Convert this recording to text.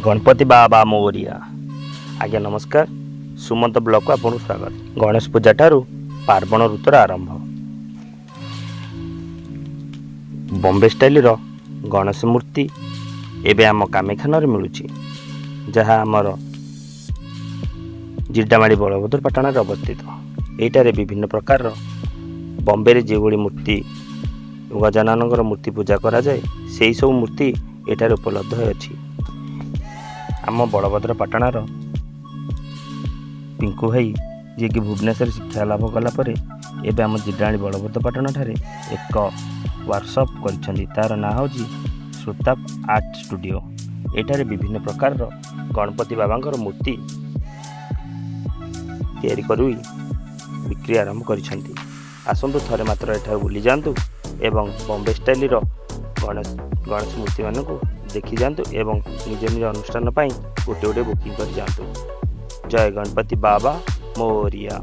गणपति बाबा मोरिया। आज्ञा नमस्कार। सुमंत ब्लॉक को आपको स्वागत। गणेश पूजा ठारू पार्वण ऋतुर आरंभ। बॉम्बे स्टाइल रो गणेश मूर्ति एबे आम कामेखान मिलूची, जहाँ आमर जिड्डामाड़ी बलभद्र पाटन अवस्थित। एटारे विभिन्न प्रकार बॉम्बे जो मूर्ति गजानन मूर्ति पूजा करा जाए से सब मूर्ति एटारे उपलब्ध अच्छी। आम बलभद्र पाटणार पिंकू भाई जी कि भुवनेश्वर शिक्षा लाभ कलापर एवं आम जिड्डामाड़ी बलभद्र पाटन ठारे एक वर्कशॉप करिसेंती। तार ना हूँ सुताप आर्ट स्टूडियो। एठारे विभिन्न प्रकार गणपति बाबा मूर्ति तैयारी करी बिक्री आरंभ करिसेंती। आसंतु थरे मात्र एठार बुली जातु एवं बॉम्बे स्टाइल गणेश मूर्ति मानक देखी जातु एवं निज निज अनुष्ठान गोटे गोटे बुकिंग कर जातु। जय गणपति बाबा मोरिया।